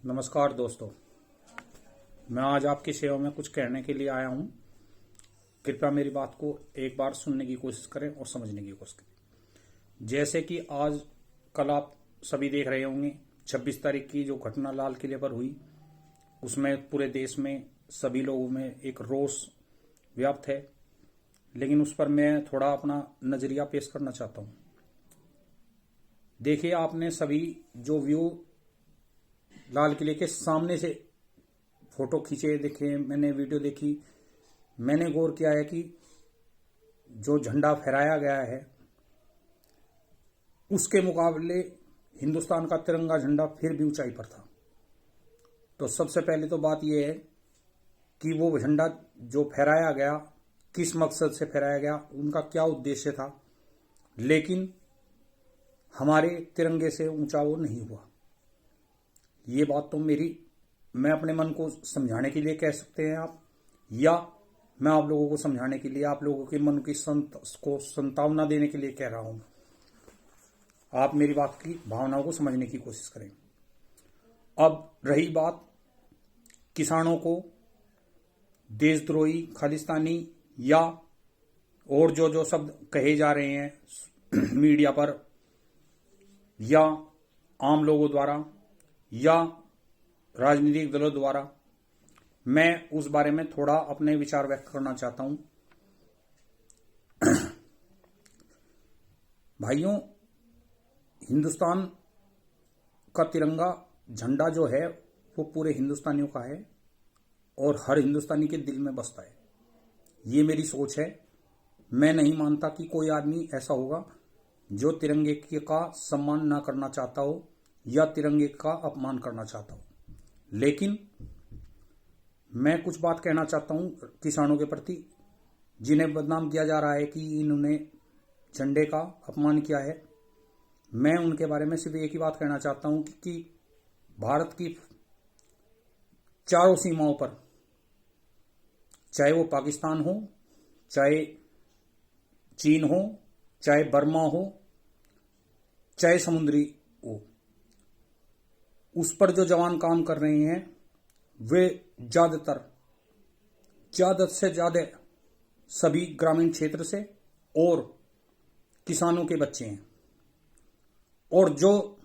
नमस्कार दोस्तों, मैं आज आपकी सेवा में कुछ कहने के लिए आया हूं। कृपया मेरी बात को एक बार सुनने की कोशिश करें और समझने की कोशिश करें। जैसे कि आज कल आप सभी देख रहे होंगे 26 तारीख की जो घटना लाल किले पर हुई, उसमें पूरे देश में सभी लोगों में एक रोष व्याप्त है। लेकिन उस पर मैं थोड़ा अपना नजरिया पेश करना चाहता हूं। देखिए, आपने सभी जो व्यू लाल किले के सामने से फोटो खींचे देखे, मैंने वीडियो देखी, मैंने गौर किया है कि जो झंडा फहराया गया है उसके मुकाबले हिंदुस्तान का तिरंगा झंडा फिर भी ऊंचाई पर था। तो सबसे पहले तो बात यह है कि वो झंडा जो फहराया गया किस मकसद से फहराया गया, उनका क्या उद्देश्य था। लेकिन हमारे तिरंगे से ऊंचा वो नहीं हुआ। ये बात तो मैं अपने मन को समझाने के लिए कह सकते हैं आप, या मैं आप लोगों को समझाने के लिए, आप लोगों के मन की संतावना देने के लिए कह रहा हूं। आप मेरी बात की भावनाओं को समझने की कोशिश करें। अब रही बात किसानों को देशद्रोही, खालिस्तानी या और जो शब्द कहे जा रहे हैं मीडिया पर या आम लोगों द्वारा या राजनीतिक दलों द्वारा, मैं उस बारे में थोड़ा अपने विचार व्यक्त करना चाहता हूं। भाइयों, हिंदुस्तान का तिरंगा झंडा जो है वो पूरे हिंदुस्तानियों का है और हर हिंदुस्तानी के दिल में बसता है। ये मेरी सोच है। मैं नहीं मानता कि कोई आदमी ऐसा होगा जो तिरंगे का सम्मान ना करना चाहता हो या तिरंगे का अपमान करना चाहता हो। लेकिन मैं कुछ बात कहना चाहता हूं किसानों के प्रति, जिन्हें बदनाम किया जा रहा है कि इन्होंने झंडे का अपमान किया है। मैं उनके बारे में सिर्फ एक ही बात कहना चाहता हूं कि भारत की चारों सीमाओं पर, चाहे वो पाकिस्तान हो, चाहे चीन हो, चाहे बर्मा हो, चाहे समुद्री हो, उस पर जो जवान काम कर रहे हैं वे ज्यादा से ज्यादा सभी ग्रामीण क्षेत्र से और किसानों के बच्चे हैं। और जो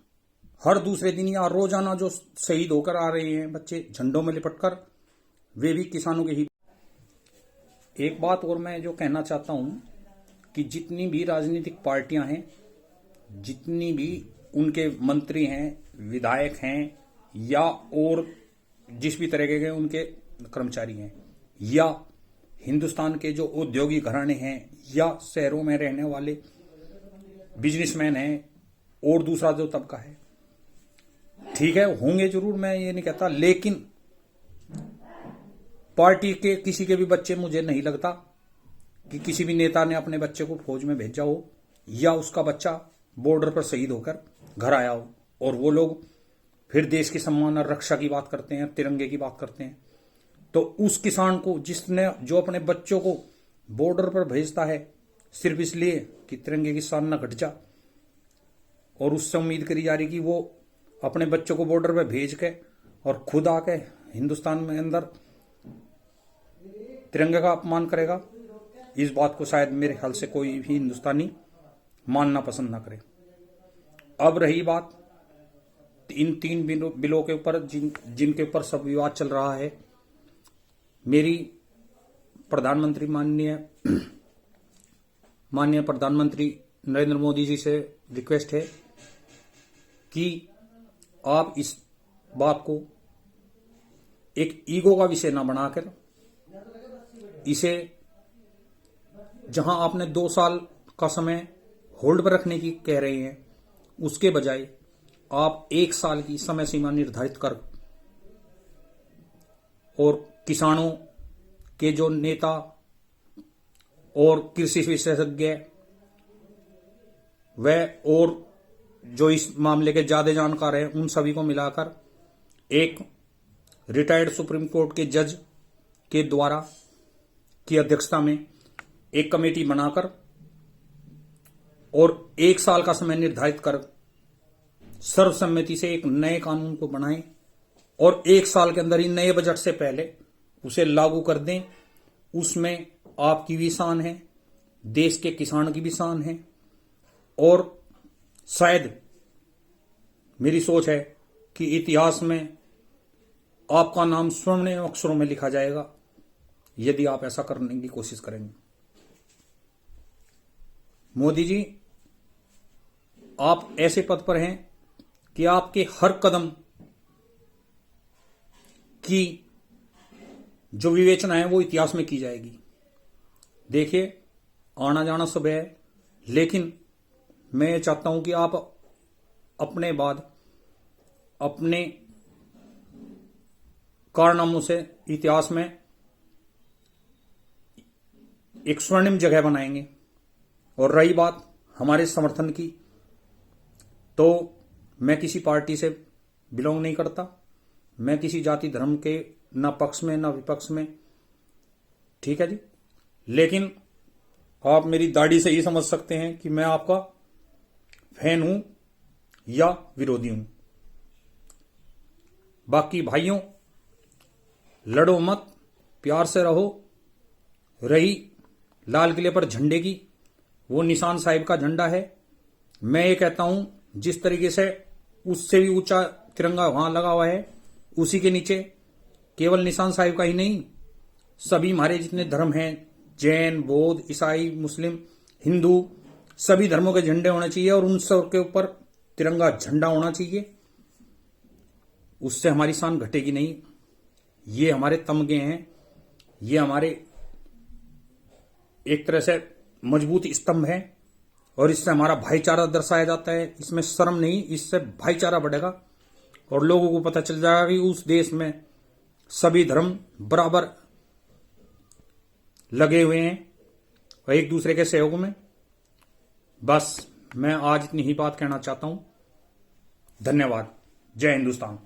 हर दूसरे दिन या रोजाना जो शहीद होकर आ रहे हैं बच्चे झंडों में लिपटकर, वे भी किसानों के ही। एक बात और मैं जो कहना चाहता हूं कि जितनी भी राजनीतिक पार्टियां हैं, जितनी भी उनके मंत्री हैं, विधायक हैं या और जिस भी तरीके के उनके कर्मचारी हैं, या हिंदुस्तान के जो औद्योगिक घराने हैं या शहरों में रहने वाले बिजनेसमैन हैं और दूसरा जो तबका है, ठीक है, होंगे जरूर, मैं ये नहीं कहता। लेकिन पार्टी के किसी के भी बच्चे, मुझे नहीं लगता कि किसी भी नेता ने अपने बच्चे को फौज में भेजा हो या उसका बच्चा बॉर्डर पर शहीद होकर घर आया हो और वो लोग फिर देश के सम्मान और रक्षा की बात करते हैं, तिरंगे की बात करते हैं। तो उस किसान को जिसने जो अपने बच्चों को बॉर्डर पर भेजता है सिर्फ इसलिए कि तिरंगे की शान न घट जा, और उससे उम्मीद करी जा रही कि वो अपने बच्चों को बॉर्डर पर भेज के और खुद आके हिंदुस्तान में अंदर तिरंगे का अपमान करेगा, इस बात को शायद मेरे ख्याल से कोई भी हिंदुस्तानी मानना पसंद ना करे। अब रही बात इन 3 बिलों के ऊपर जिनके ऊपर सब विवाद चल रहा है। मेरी प्रधानमंत्री माननीय प्रधानमंत्री नरेंद्र मोदी जी से रिक्वेस्ट है कि आप इस बात को एक ईगो का विषय ना बनाकर, इसे जहां आपने 2 साल का समय होल्ड पर रखने की कह रहे हैं, उसके बजाय आप 1 साल की समय सीमा निर्धारित कर और किसानों के जो नेता और कृषि विशेषज्ञ वह और जो इस मामले के ज्यादा जानकार हैं, उन सभी को मिलाकर एक रिटायर्ड सुप्रीम कोर्ट के जज के द्वारा की अध्यक्षता में एक कमेटी बनाकर और 1 साल का समय निर्धारित कर सर्वसम्मति से एक नए कानून को बनाएं और 1 साल के अंदर ही नए बजट से पहले उसे लागू कर दें। उसमें आपकी भी शान है, देश के किसान की भी शान है, और शायद मेरी सोच है कि इतिहास में आपका नाम स्वर्णिम अक्षरों में लिखा जाएगा यदि आप ऐसा करने की कोशिश करेंगे। मोदी जी, आप ऐसे पद पर हैं कि आपके हर कदम की जो विवेचना है वो इतिहास में की जाएगी। देखिए, आना जाना सब है, लेकिन मैं ये चाहता हूं कि आप अपने बाद अपने कारनामों से इतिहास में एक स्वर्णिम जगह बनाएंगे। और रही बात हमारे समर्थन की, तो मैं किसी पार्टी से बिलोंग नहीं करता, मैं किसी जाति धर्म के ना पक्ष में ना विपक्ष में, ठीक है जी। लेकिन आप मेरी दाढ़ी से ही समझ सकते हैं कि मैं आपका फैन हूं या विरोधी हूं। बाकी भाइयों, लड़ो मत, प्यार से रहो। रही लाल किले पर झंडे की, वो निशान साहिब का झंडा है। मैं ये कहता हूं, जिस तरीके से उससे भी ऊंचा तिरंगा वहां लगा हुआ है, उसी के नीचे केवल निशान साहिब का ही नहीं, सभी हमारे जितने धर्म हैं, जैन, बौद्ध, ईसाई, मुस्लिम, हिंदू, सभी धर्मों के झंडे होने चाहिए और उन सब के ऊपर तिरंगा झंडा होना चाहिए। उससे हमारी शान घटेगी नहीं। ये हमारे तमगे हैं, ये हमारे एक तरह से मजबूत स्तंभ है, और इससे हमारा भाईचारा दर्शाया जाता है। इसमें शर्म नहीं, इससे भाईचारा बढ़ेगा और लोगों को पता चल जाएगा कि उस देश में सभी धर्म बराबर लगे हुए हैं और एक दूसरे के सहयोग में। बस मैं आज इतनी ही बात कहना चाहता हूं। धन्यवाद। जय हिंदुस्तान।